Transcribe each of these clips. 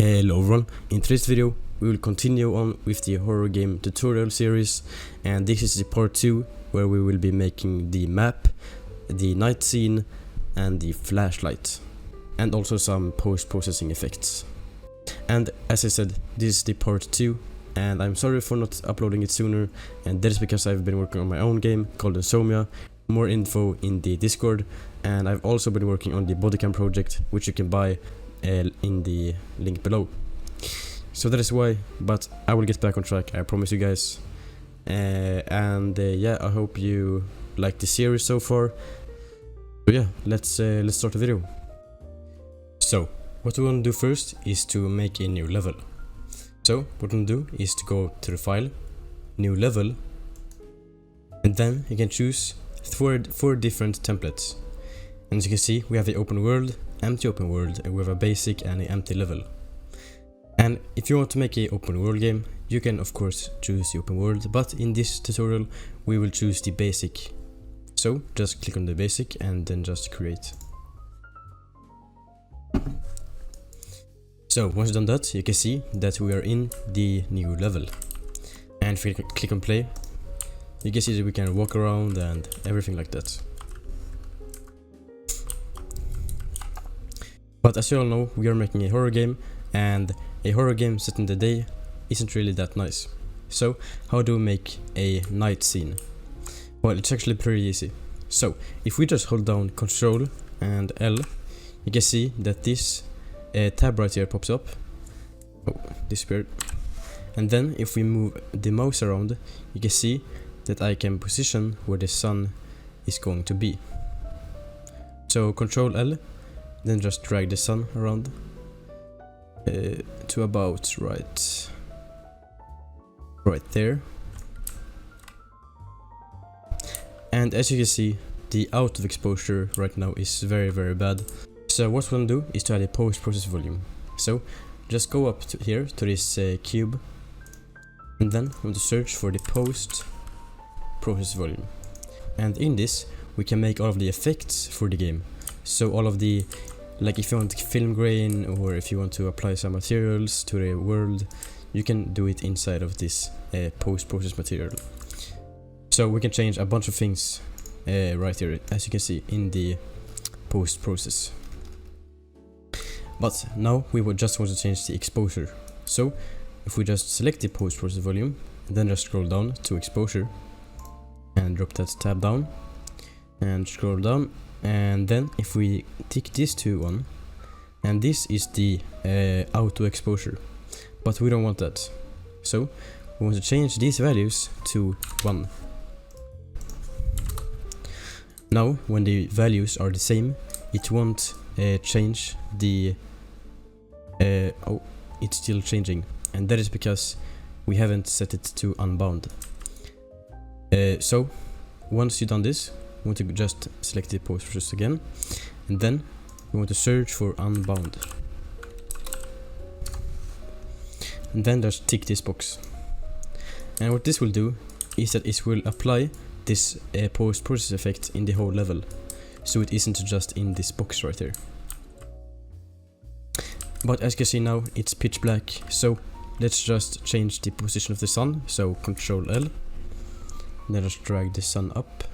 Hello everyone, in today's video we will continue on with the horror game tutorial series, and this is the part 2 where we will be making the map, the night scene and the flashlight, and also some post-processing effects. And as I said, this is the part 2, and I'm sorry for not uploading it sooner, and that is because I've been working on my own game called Insomnia. More info in the Discord, and I've also been working on the bodycam project, which you can buy in the link below. So that is why, but I will get back on track, I promise you guys. Yeah, I hope you like the series so far. So yeah, let's start the video. So what we want to do first is to make a new level. So what we want to do is to go to the file, new level, and then you can choose four different templates. And as you can see, we have the open world, empty open world, and we have a basic and an empty level. And if you want to make a open world game, you can of course choose the open world, but in this tutorial we will choose the basic. So just click on the basic and then just create. So once you've done that, you can see that we are in the new level. And if we click on play, you can see that we can walk around and everything like that. But as you all know, we are making a horror game, and a horror game set in the day isn't really that nice. So how do we make a night scene? Well, it's actually pretty easy. So if we just hold down Ctrl and L, you can see that this tab right here pops up. Oh, disappeared. And then if we move the mouse around, you can see that I can position where the sun is going to be. So Ctrl L, then just drag the sun around to about right there. And as you can see, the out of exposure right now is very bad. So what we're gonna do is to add a post-process volume. So just go up to here to this cube, and then we want to search for the post-process volume. And in this we can make all of the effects for the game. So all of the, like if you want film grain, or if you want to apply some materials to the world, you can do it inside of this post-process material. So we can change a bunch of things right here, as you can see in the post-process. But now we would just want to change the exposure. So if we just select the post-process volume, and then just scroll down to exposure, and drop that tab down, and scroll down, and then if we tick these two on, and this is the auto exposure, but we don't want that. So we want to change these values to 1. Now when the values are the same, it won't change the oh, it's still changing, and that is because we haven't set it to unbound. So once you've done this, we want to just select the post process again, and then we want to search for unbound, and then just tick this box. And what this will do is that it will apply this post process effect in the whole level, so it isn't just in this box right here. But as you can see now, it's pitch black, so let's just change the position of the sun. So Ctrl L, then just drag the sun up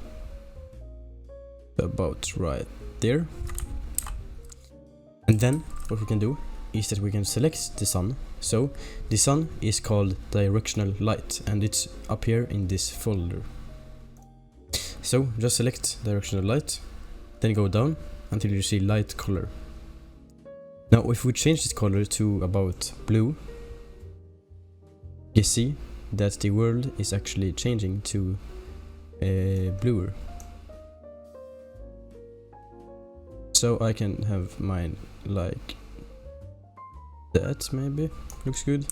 about right there. And then what we can do is that we can select the sun. So the sun is called directional light, and it's up here in this folder. So just select directional light, then go down until you see light color. Now if we change this color to about blue, you see that the world is actually changing to bluer. So I can have mine like that, maybe, looks good.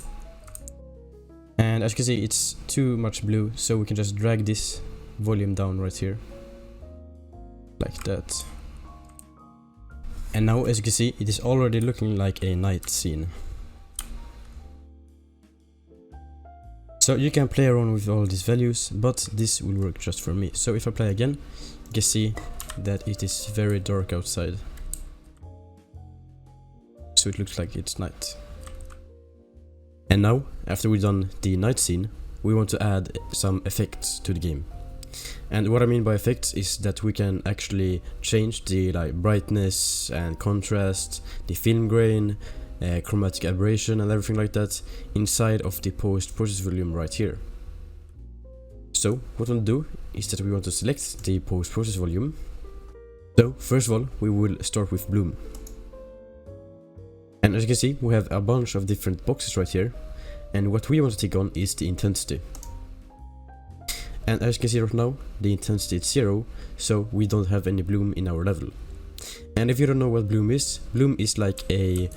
And as you can see, it's too much blue, so we can just drag this volume down right here, like that. And now as you can see, it is already looking like a night scene. So you can play around with all these values, but this will work just for me. So if I play again, you can see that it is very dark outside. So it looks like it's night. And now, after we've done the night scene, we want to add some effects to the game. And what I mean by effects is that we can actually change the brightness and contrast, the film grain, chromatic aberration and everything like that inside of the post-process volume right here. So what we'll do is that we want to select the post-process volume. So first of all, we will start with bloom. And as you can see, we have a bunch of different boxes right here. And what we want to take on is the intensity. And as you can see right now, the intensity is 0, so we don't have any bloom in our level. And if you don't know what bloom is like a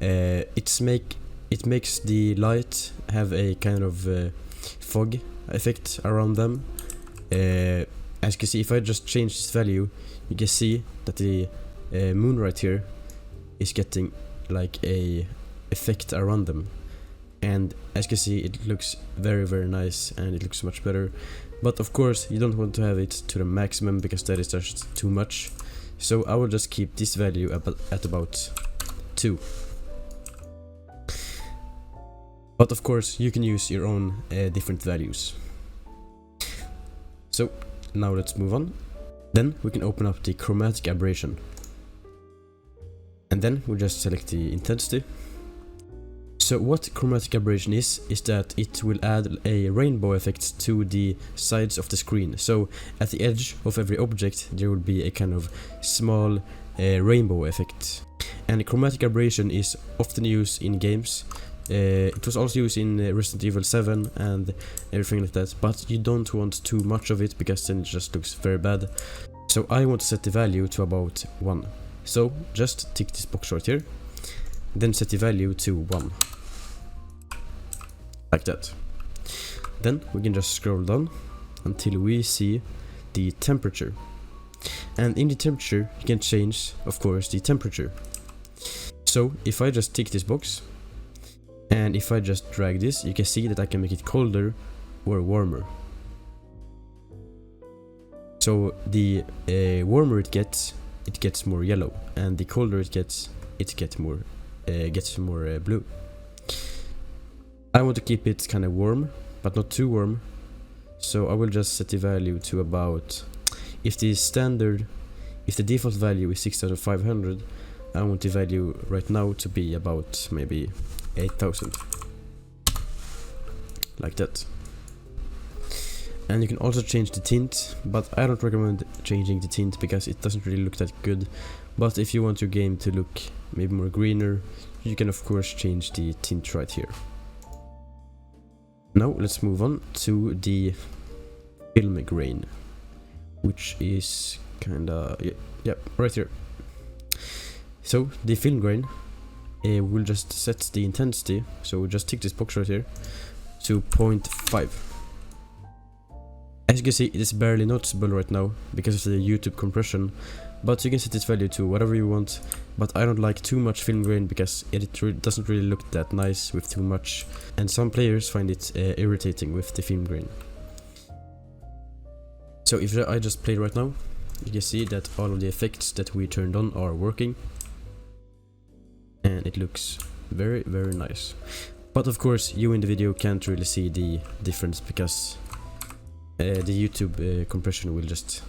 it makes the light have a kind of fog effect around them. As you can see, if I just change this value, you can see that the moon right here is getting like a effect around them. And as you can see, it looks very, very nice and it looks much better. But of course, you don't want to have it to the maximum because that is just too much. So I will just keep this value at about 2. But of course, you can use your own different values. So now let's move on. Then we can open up the chromatic aberration. And then we just select the intensity. So what chromatic aberration is that it will add a rainbow effect to the sides of the screen. So at the edge of every object there will be a kind of small rainbow effect. And chromatic aberration is often used in games. It was also used in Resident Evil 7 and everything like that, but you don't want too much of it because then it just looks very bad. So I want to set the value to about 1. So just tick this box right here, then set the value to 1. Like that. Then we can just scroll down until we see the temperature. And in the temperature you can change, of course, the temperature. So if I just tick this box and if I just drag this, you can see that I can make it colder or warmer. So the warmer it gets more yellow, and the colder it gets more blue. I want to keep it kind of warm, but not too warm. So I will just set the value to about, if the default value is 6500, I want the value right now to be about maybe 8000. Like that. And you can also change the tint, but I don't recommend changing the tint because it doesn't really look that good. But if you want your game to look maybe more greener, you can of course change the tint right here. Now let's move on to the film grain, which is kinda, yeah, right here. So the film grain, we'll just set the intensity, so we'll just tick this box right here, to 0.5. As you can see, it is barely noticeable right now because of the YouTube compression, but you can set this value to whatever you want. But I don't like too much film grain because it doesn't really look that nice with too much, and some players find it irritating with the film grain. So if I just play right now, you can see that all of the effects that we turned on are working, and it looks very, very nice. But of course, you in the video can't really see the difference because the YouTube compression will just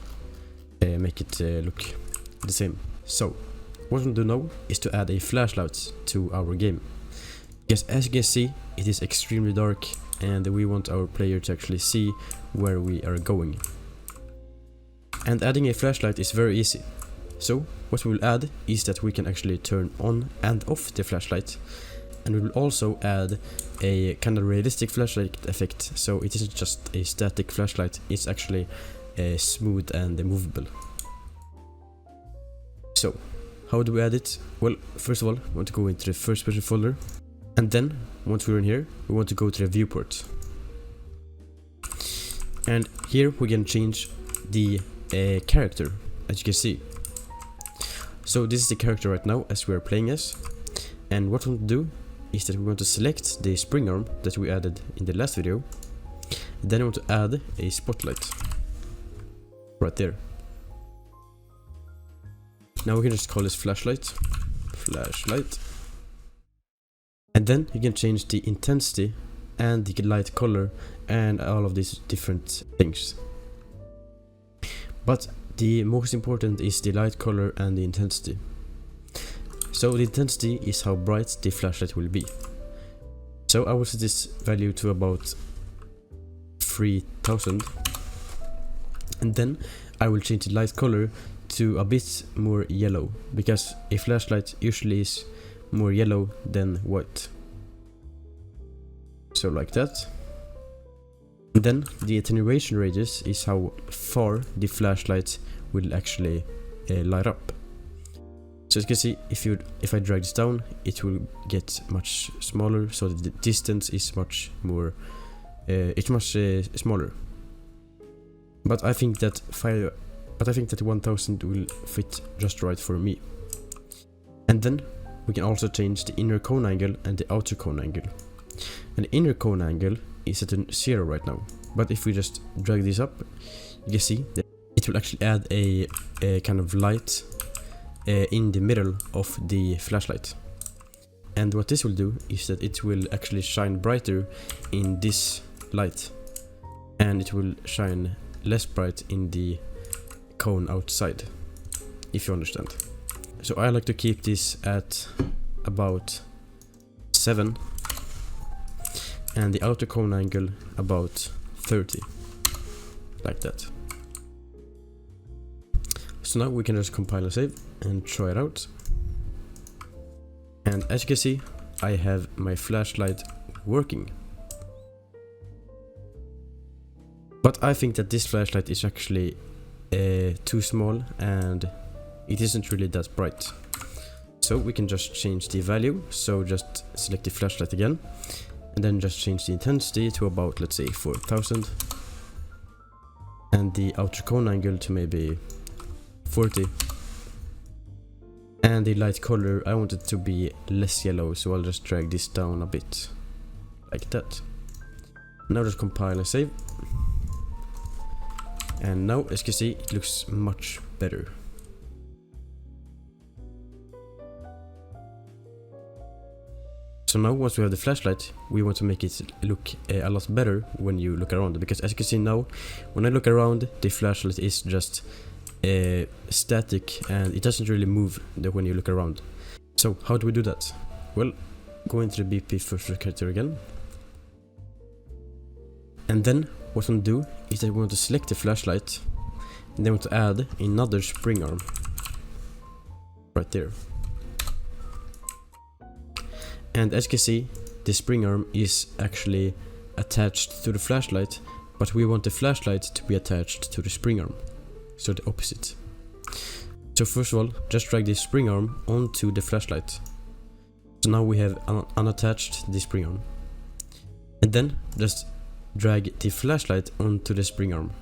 make it look the same. So what we'll do now is to add a flashlight to our game, because as you can see, it is extremely dark and we want our player to actually see where we are going. And adding a flashlight is very easy. So what we will add is that we can actually turn on and off the flashlight, and we will also add a kind of realistic flashlight effect, so it isn't just a static flashlight, it's actually smooth and movable. So how do we add it? Well, first of all, we want to go into the first person folder, and then once we're in here, we want to go to the viewport. And here we can change the character, as you can see. So this is the character right now as we are playing as, and what we want to do is that we want to select the spring arm that we added in the last video, and then we want to add a spotlight right there. Now we can just call this flashlight. And then you can change the intensity and the light color and all of these different things. But the most important is the light color and the intensity. So the intensity is how bright the flashlight will be. So I will set this value to about 3000. And then I will change the light color to a bit more yellow, because a flashlight usually is more yellow than white. So like that. And then the attenuation radius is how far the flashlight will actually light up. So as you can see, if I drag this down, it will get much smaller, so the distance is much more smaller. But I think that 1000 will fit just right for me. And then we can also change the inner cone angle and the outer cone angle. And the inner cone angle is at 0 right now. But if we just drag this up, you can see that it will actually add a kind of light in the middle of the flashlight. And what this will do is that it will actually shine brighter in this light, and it will shine less bright in the cone outside, if you understand. So I like to keep this at about 7 and the outer cone angle about 30, like that. So now we can just compile and save and try it out. And as you can see, I have my flashlight working. But I think that this flashlight is actually too small and it isn't really that bright. So we can just change the value. So just select the flashlight again and then just change the intensity to about, let's say, 4000, and the outer cone angle to maybe 40, and the light color I want it to be less yellow, so I'll just drag this down a bit like that. Now just compile and save, and now as you can see, it looks much better. So now once we have the flashlight, we want to make it look a lot better when you look around, because as you can see now, when I look around, the flashlight is just static and it doesn't really move when you look around. So how do we do that? Well, go into the BP first character again, and then what we want to do is that we want to select the flashlight and then we want to add another spring arm right there. And as you can see, the spring arm is actually attached to the flashlight, but we want the flashlight to be attached to the spring arm, so the opposite. So first of all, just drag the spring arm onto the flashlight. So now we have unattached the spring arm. And then just drag the flashlight onto the spring arm.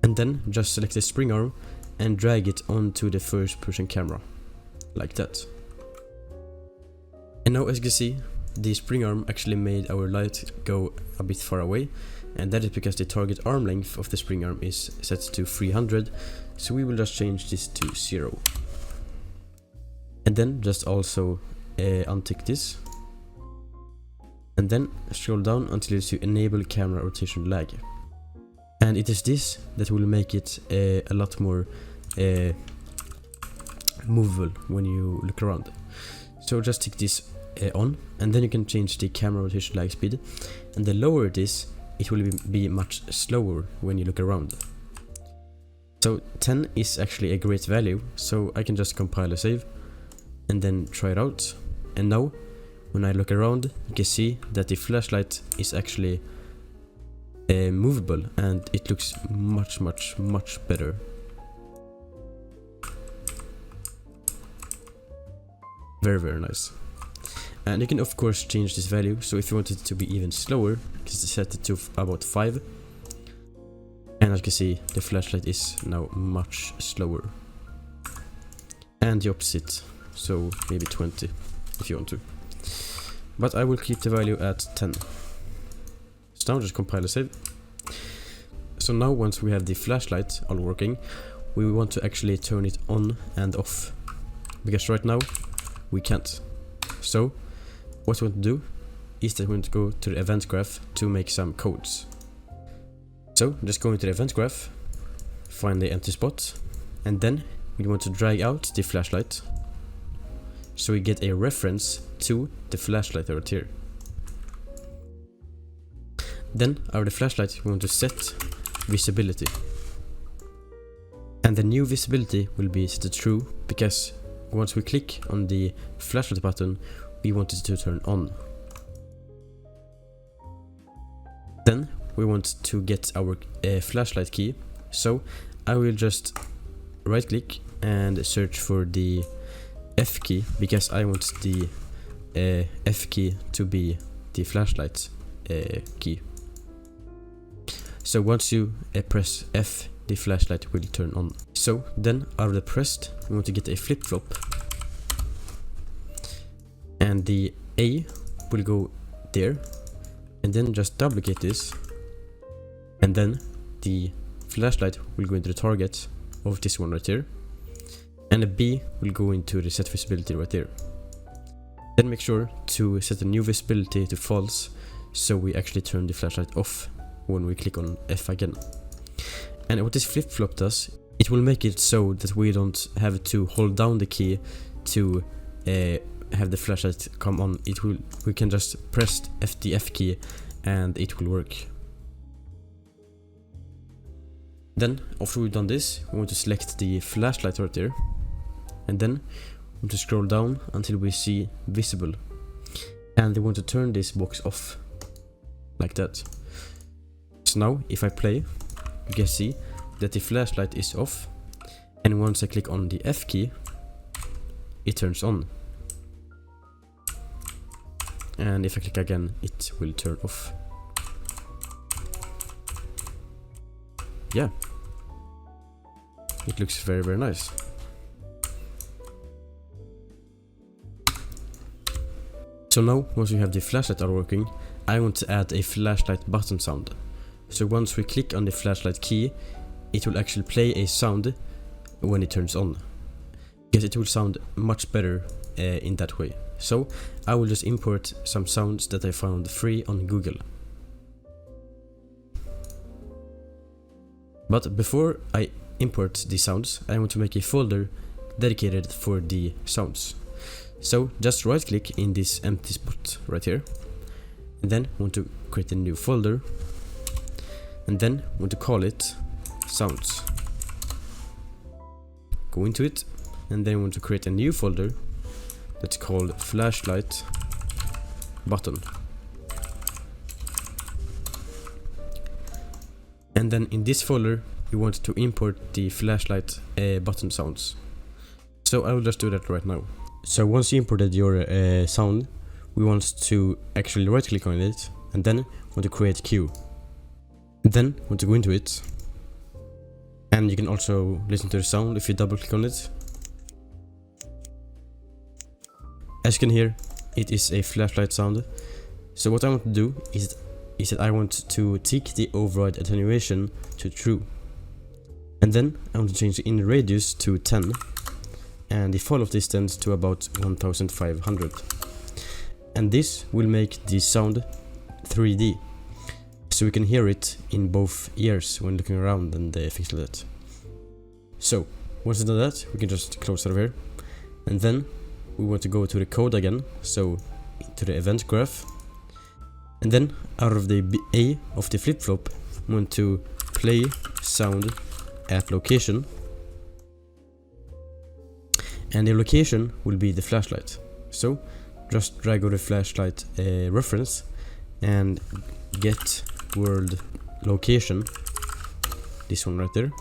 And then just select the spring arm and drag it onto the first person camera, like that. And now as you can see, the spring arm actually made our light go a bit far away, and that is because the target arm length of the spring arm is set to 300, so we will just change this to 0. And then just also untick this, and then scroll down until you see enable camera rotation lag. And it is this that will make it a lot more movable when you look around. So just tick this on, and then you can change the camera rotation lag speed, and the lower it is, it will be much slower when you look around. So 10 is actually a great value, so I can just compile a save and then try it out. And now when I look around, you can see that the flashlight is actually movable and it looks much better. Very nice. And you can of course change this value, so if you want it to be even slower, you can set it to about 5. And as you can see, the flashlight is now much slower. And the opposite, so maybe 20 if you want to. But I will keep the value at 10. So now just compile a save. So now once we have the flashlight all working, we want to actually turn it on and off, because right now we can't. So what we want to do is that we want to go to the event graph to make some codes. So just go into the event graph, find the empty spot, and then we want to drag out the flashlight so we get a reference to the flashlight right here. Then out of the flashlight we want to set visibility, and the new visibility will be set to true because once we click on the flashlight button we want it to turn on. Then we want to get our flashlight key, so I will just right click and search for the F key because I want the F key to be the flashlight key. So once you press F, the flashlight will turn on. So then out of the pressed we want to get a flip-flop, and the A will go there, and then just duplicate this, and then the flashlight will go into the target of this one right here, and the B will go into the set visibility right there. Then make sure to set the new visibility to false so we actually turn the flashlight off when we click on F again. And what this flip-flop does, it will make it so that we don't have to hold down the key to have the flashlight come on. We can just press the F key and it will work. Then after we've done this, we want to select the flashlight right there, and then we want to scroll down until we see visible, and we want to turn this box off like that. So now if I play, you can see that the flashlight is off, and once I click on the F key it turns on, and if I click again it will turn off. Yeah, it looks very, very nice. So now once we have the flashlight are working, I want to add a flashlight button sound. So once we click on the flashlight key, it will actually play a sound when it turns on, because it will sound much better in that way. So I will just import some sounds that I found free on Google. But before I import the sounds, I want to make a folder dedicated for the sounds. So just right click in this empty spot right here, and then want to create a new folder, and then want to call it sounds. Go into it, and then want to create a new folder that's called flashlight button. And then in this folder you want to import the flashlight button sounds. So I will just do that right now. So once you imported your sound, we want to actually right click on it, and then want to create queue. Then want to go into it, and you can also listen to the sound if you double click on it. As you can hear, it is a flashlight sound. So what I want to do is that I want to tick the override attenuation to true, and then I want to change the in radius to 10 and the fall of distance to about 1500, and this will make the sound 3D, so we can hear it in both ears when looking around and things like that. So once we've done that, we can just close out of here, and then we want to go to the code again, so to the event graph, and then out of the A of the flip-flop we want to play sound at location, and the location will be the flashlight. So just drag over the flashlight reference and get world location, this one right there,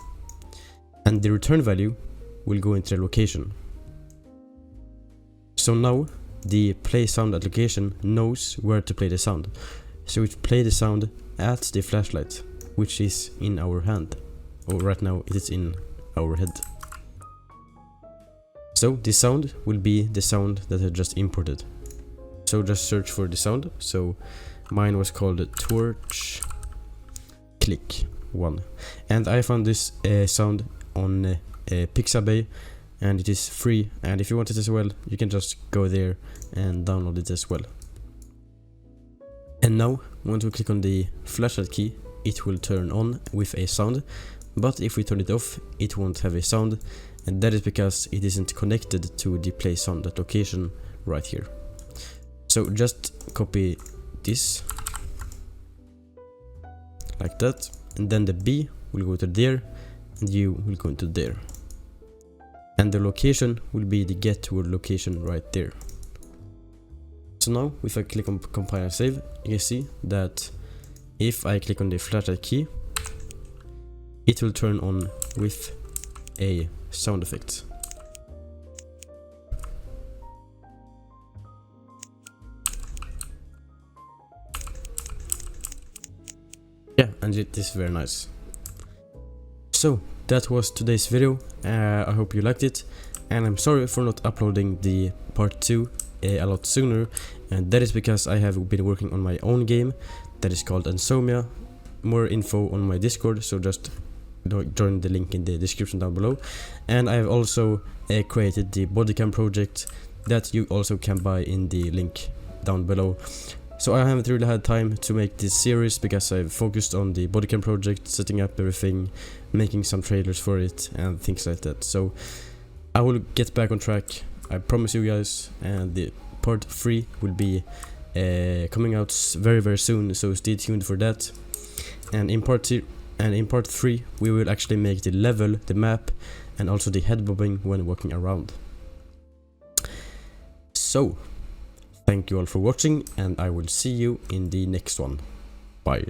and the return value will go into the location. So now the play sound at location knows where to play the sound, so it play the sound at the flashlight, which is in our hand, or right now it is in our head. So this sound will be the sound that I just imported. So just search for the sound. So mine was called torch click 1, and I found this sound on Pixabay, and it is free, and if you want it as well, you can just go there and download it as well. And now, once we click on the flashlight key, it will turn on with a sound, but if we turn it off, it won't have a sound, and that is because it isn't connected to the play sound at location right here. So just copy this like that, and then the B will go to there, and U will go into there, and the location will be the get word location right there. So now if I click on compile and save, you can see that if I click on the flashlight key, it will turn on with a sound effect. Yeah, and it is very nice. So that was today's video. I hope you liked it, and I'm sorry for not uploading the part 2 a lot sooner, and that is because I have been working on my own game that is called Insomnia. More info on my Discord, so just join the link in the description down below. And I have also created the bodycam project that you also can buy in the link down below. So I haven't really had time to make this series because I've focused on the bodycam project, setting up everything, making some trailers for it and things like that. So I will get back on track, I promise you guys, and the part 3 will be coming out very very soon, so stay tuned for that. And in part 3 we will actually make the level, the map, and also the head bobbing when walking around. So thank you all for watching, and I will see you in the next one. Bye.